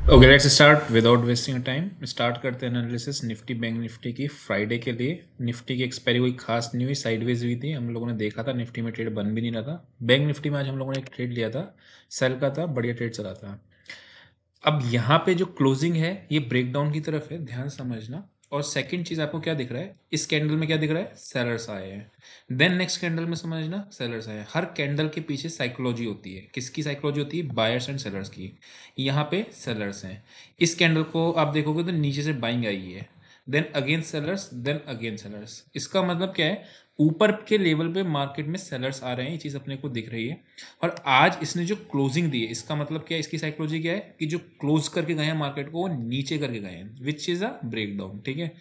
Okay, let's start without wasting time. Start करते हैं analysis Nifty bank Nifty की Friday के लिए। निफ्टी की एक्सपायरी कोई खास नहीं हुई, साइडवेज हुई थी। हम लोगों ने देखा था निफ्टी में ट्रेड बन भी नहीं रहा था। बैंक निफ्टी में आज हम लोगों ने एक ट्रेड लिया था, सेल का था, बढ़िया ट्रेड चला था। अब यहाँ पे जो क्लोजिंग है ये ब्रेकडाउन की तरफ है, ध्यान समझना। और सेकंड चीज आपको क्या दिख रहा है, इस कैंडल में क्या दिख रहा है, सेलर्स आए हैं। देन नेक्स्ट कैंडल में समझना सेलर्स आए हैं। हर कैंडल के पीछे साइकोलॉजी होती है। किसकी साइकोलॉजी होती है? बायर्स एंड सेलर्स की। यहाँ पे सेलर्स हैं। इस कैंडल को आप देखोगे तो नीचे से बाइंग आई है, then again sellers, then again sellers. इसका मतलब क्या है, ऊपर के लेवल पे मार्केट में सेलर्स आ रहे हैं, ये चीज़ अपने को दिख रही है। और आज इसने जो क्लोजिंग दी है, इसका मतलब क्या है, इसकी साइकोलॉजी क्या है कि जो क्लोज करके गए हैं मार्केट को वो नीचे करके गए हैं, विच इज़ अ ब्रेकडाउन। ठीक है,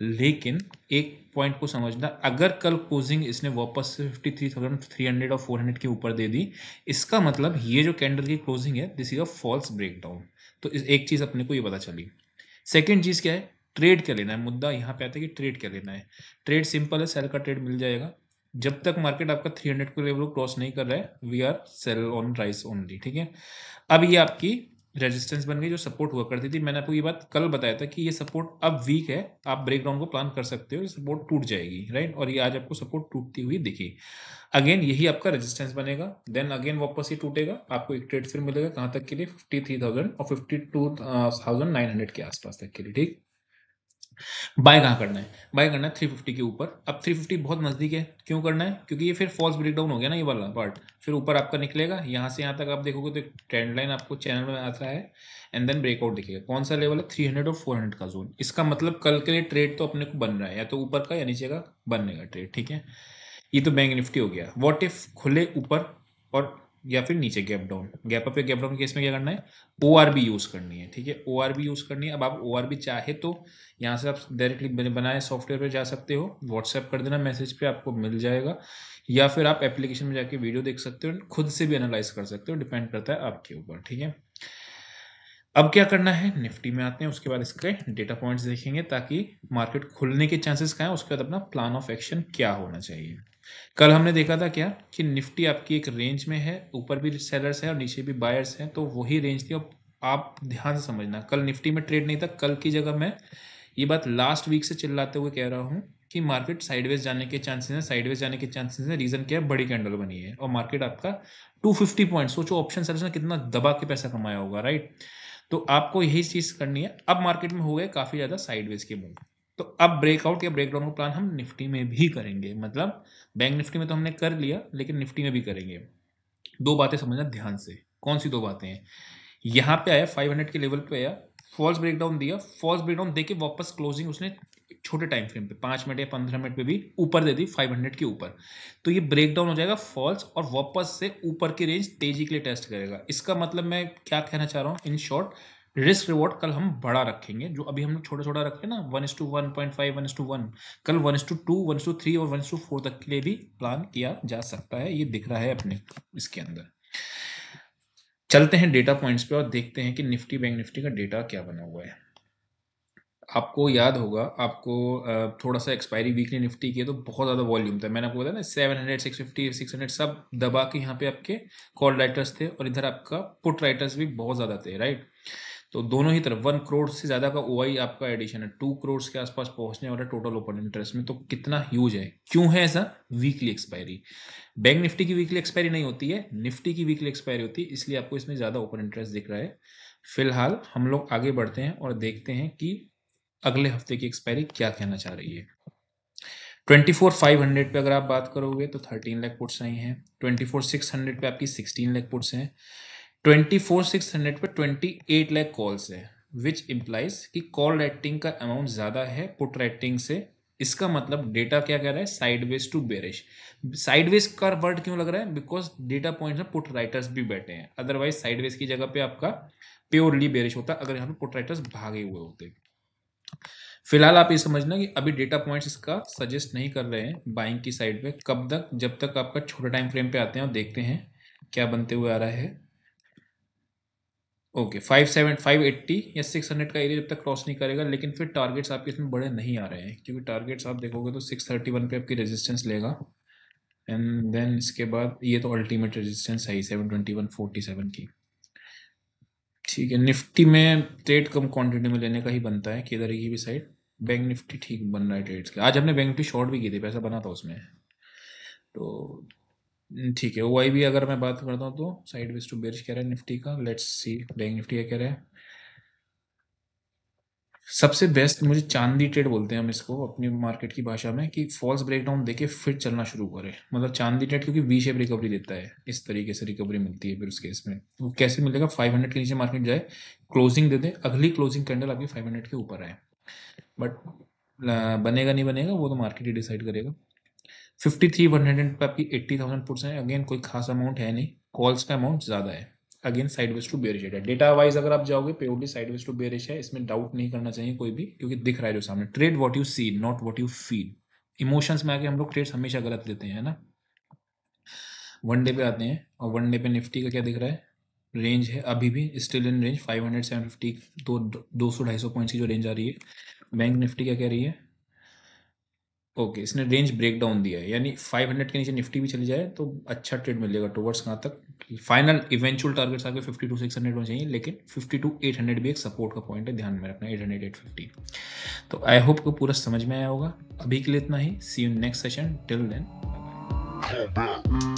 लेकिन एक पॉइंट को समझना, अगर कल क्लोजिंग इसने वापस से 53,300 और 400 के ऊपर दे दी, इसका मतलब ये जो कैंडल की क्लोजिंग है this is a false breakdown. तो एक चीज़ अपने को ये पता चली। सेकेंड चीज़ क्या है, ट्रेड क्या लेना है। मुद्दा यहाँ पे आता है कि ट्रेड क्या लेना है। ट्रेड सिंपल है, सेल का ट्रेड मिल जाएगा। जब तक मार्केट आपका 300 के लेवल को क्रॉस नहीं कर रहा है, we are sell on rise only. ठीक है, अब ये आपकी रेजिस्टेंस बन गई जो सपोर्ट हुआ करती थी। मैंने आपको ये बात कल बताया था कि ये सपोर्ट अब वीक है, आप ब्रेकडाउन को प्लान कर सकते हो, ये सपोर्ट टूट जाएगी, राइट। और ये आज आपको सपोर्ट टूटती हुई दिखी। अगेन यही आपका रेजिस्टेंस बनेगा, देन अगेन वापस ये टूटेगा, आपको एक ट्रेड फिर मिलेगा कहाँ तक के लिए, 53,000 और 52,900 के आसपास तक के लिए। ठीक, बाय कहाँ करना है? बाय करना है 350 के ऊपर। अब 350 बहुत नज़दीक है, क्यों करना है? क्योंकि ये फिर फॉल्स ब्रेकडाउन हो गया ना, ये वाला पार्ट। फिर ऊपर आपका निकलेगा, यहाँ से यहाँ तक आप देखोगे तो एक ट्रेंड लाइन आपको चैनल में आता है, एंड देन ब्रेकआउट दिखेगा। कौन सा लेवल है? 300 और 400 का जोन। इसका मतलब कल के लिए ट्रेड तो अपने को बन रहा है, या तो ऊपर का या नीचे का बनने का ट्रेड। ठीक है, ये तो बैंक निफ्टी हो गया। व्हाट इफ खुले ऊपर और या फिर नीचे गैप डाउन। गैप अप या गैप डाउन के केस में क्या करना है? ओ आर बी यूज़ करनी है। ठीक है, ओ आर बी यूज़ करनी है। अब आप ओ आर बी चाहे तो यहाँ से आप डायरेक्टली बनाए सॉफ्टवेयर पे जा सकते हो, व्हाट्सएप कर देना मैसेज पे, आपको मिल जाएगा। या फिर आप एप्लीकेशन में जाके वीडियो देख सकते हो, खुद से भी एनालाइज कर सकते हो, डिपेंड करता है आपके ऊपर। ठीक है, अब क्या करना है, निफ्टी में आते हैं, उसके बाद इसके डेटा पॉइंट्स देखेंगे ताकि मार्केट खुलने के चांसेस क्या है, उसके बाद अपना प्लान ऑफ एक्शन क्या होना चाहिए। कल हमने देखा था क्या कि निफ्टी आपकी एक रेंज में है, ऊपर भी सेलर्स है और नीचे भी बायर्स हैं, तो वही रेंज थी। और आप ध्यान से समझना, कल निफ्टी में ट्रेड नहीं था। कल की जगह मैं ये बात लास्ट वीक से चिल्लाते हुए कह रहा हूँ कि मार्केट साइडवेज जाने के चांसेस हैं, साइडवेज जाने के चांसेस हैं। रीजन क्या है? बड़ी कैंडल बनी है और मार्केट आपका 250 पॉइंट, सोचो ऑप्शन सेलर्स ने कितना दबा के पैसा कमाया होगा, राइट। तो आपको यही चीज करनी है। अब मार्केट में हो गए काफी ज्यादा साइडवेज के मूव, तो अब ब्रेकआउट या ब्रेकडाउन का प्लान हम निफ्टी में भी करेंगे। मतलब बैंक निफ्टी में तो हमने कर लिया, लेकिन निफ्टी में भी करेंगे। दो बातें समझना ध्यान से। कौन सी दो बातें हैं? यहाँ पे आया 500 के लेवल पे आया, फॉल्स ब्रेकडाउन दिया, फॉल्स ब्रेकडाउन देके वापस क्लोजिंग उसने छोटे टाइम फ्रेम पे 5 मिनट या 15 मिनट पे भी ऊपर दे दी 500 के ऊपर। तो ये ब्रेकडाउन हो जाएगा फॉल्स, और वापस से ऊपर की रेंज तेजी के लिए टेस्ट करेगा। इसका मतलब मैं क्या कहना चाह रहा हूँ, इन शॉर्ट, रिस्क रिवॉर्ड कल हम बड़ा रखेंगे। जो अभी हम लोग छोटा छोटा रखे ना, 1:1.5, 1:1, कल 1:2, 1:3 और 1:4 तक के लिए भी प्लान किया जा सकता है। ये दिख रहा है अपने इसके अंदर। चलते हैं डेटा पॉइंट्स पे और देखते हैं कि निफ्टी बैंक निफ्टी का डेटा क्या बना हुआ है। आपको याद होगा, आपको थोड़ा सा एक्सपायरी वीकली निफ्टी की है तो बहुत ज़्यादा वॉल्यूम था। मैंने आपको बताया ना, 700, 650, 600 सब दबा के यहाँ पे आपके कॉल राइटर्स थे, और इधर आपका पुट राइटर्स भी बहुत ज़्यादा थे, राइट। तो दोनों ही तरफ 1 करोड़ से ज़्यादा का ओआई आपका एडिशन है, 2 करोड़ के आसपास पहुंचने वाला टोटल ओपन इंटरेस्ट में। तो कितना ह्यूज है, क्यों है ऐसा? Weekly expiry. बैंक निफ्टी की वीकली एक्सपायरी नहीं होती है, निफ्टी की वीकली एक्सपायरी होती है, इसलिए आपको इसमें ज़्यादा ओपन इंटरेस्ट दिख रहा है। फिलहाल हम लोग आगे बढ़ते हैं और देखते हैं कि अगले हफ्ते की एक्सपायरी क्या कहना चाह रही है। 24,500 पे अगर आप बात करोगे तो 13 लाख पुट्स आई हैं। 24,600 पे आपकी 16 लाख पुट्स हैं। 24,600 पे 28 लाख कॉल्स है, विच इम्प्लाइज कि कॉल राइटिंग का अमाउंट ज़्यादा है पुट राइटिंग से। इसका मतलब डेटा क्या कह रहा है? Sideways to bearish. साइडवेज का वर्ड क्यों लग रहा है? बिकॉज डेटा पॉइंट्स में पुट राइटर्स भी बैठे हैं, अदरवाइज साइडवेज की जगह पे आपका प्योरली बेरिश होता अगर यहाँ पे पुट राइटर्स भागे हुए होते। फिलहाल आप ये समझना कि अभी डेटा पॉइंट्स इसका सजेस्ट नहीं कर रहे हैं बाइंग की साइड पे। कब तक? जब तक आपका छोटे टाइम फ्रेम पे आते हैं और देखते हैं क्या बनते हुए आ रहा है। ओके, 580 या 600 का एरिया जब तक क्रॉस नहीं करेगा, लेकिन फिर टारगेट्स आपके इसमें बड़े नहीं आ रहे हैं, क्योंकि टारगेट्स आप देखोगे तो 631 पे आपकी रेजिस्टेंस लेगा, एंड देन इसके बाद ये तो अल्टीमेट रेजिस्टेंस है 721.47 की। ठीक है, निफ्टी में ट्रेड कम क्वांटिटी में लेने का ही बनता है किधर की भी साइड। बैंक निफ्टी ठीक बन रहा है ट्रेड्स के। आज हमने बैंक निफ्टी शॉर्ट भी की थी, पैसा बना था उसमें। तो ठीक है, ओआई भी अगर मैं बात करता हूँ तो साइड वेज टू बेरिश कह रहा है निफ्टी का। लेट्स सी बैंक निफ्टी का कह रहा है। सबसे बेस्ट मुझे चांदी ट्रेड बोलते हैं हम इसको अपनी मार्केट की भाषा में, कि फॉल्स ब्रेकडाउन देके फिर चलना शुरू करे। मतलब चांदी ट्रेड क्योंकि वी शेप रिकवरी देता है, इस तरीके से रिकवरी मिलती है। फिर उस केस में वो कैसे मिलेगा, 500 के नीचे मार्केट जाए, क्लोजिंग दे दे, अगली क्लोजिंग कैंडल आपकी 500 के ऊपर आए। बट बनेगा नहीं बनेगा वो तो मार्केट ही डिसाइड करेगा। 53,100 पे आपकी 80,000 पुट्स हैं। अगेन कोई खास अमाउंट है नहीं, कॉल्स का अमाउंट ज़्यादा है। अगेन साइडवेज टू बेरिश है। डेटा वाइज अगर आप जाओगे प्योरली साइडवेज टू बेरिश है, इसमें डाउट नहीं करना चाहिए कोई भी, क्योंकि दिख रहा है जो सामने। Trade what you see not what you feel. Emotions में आके हम लोग ट्रेड्स हमेशा गलत लेते हैं, है ना। वनडे पे आते हैं, और वनडे पे निफ्टी का क्या दिख रहा है, रेंज है अभी भी स्टिल इन रेंज 500 750, 200-250 पॉइंट्स की जो रेंज आ रही है। बैंक निफ्टी क्या कह रही है, ओके इसने रेंज ब्रेक डाउन दिया है, यानी 500 के नीचे निफ्टी भी चली जाए तो अच्छा ट्रेड मिलेगा टुवर्ड्स कहाँ तक। फाइनल इवेंचुअल टारगेट्स आगे 52,600 होने चाहिए, लेकिन 52,800 भी एक सपोर्ट का पॉइंट है, ध्यान में रखना 800 850। तो आई होप को पूरा समझ में आया होगा। अभी के लिए इतना ही, see you next session, till then bye bye.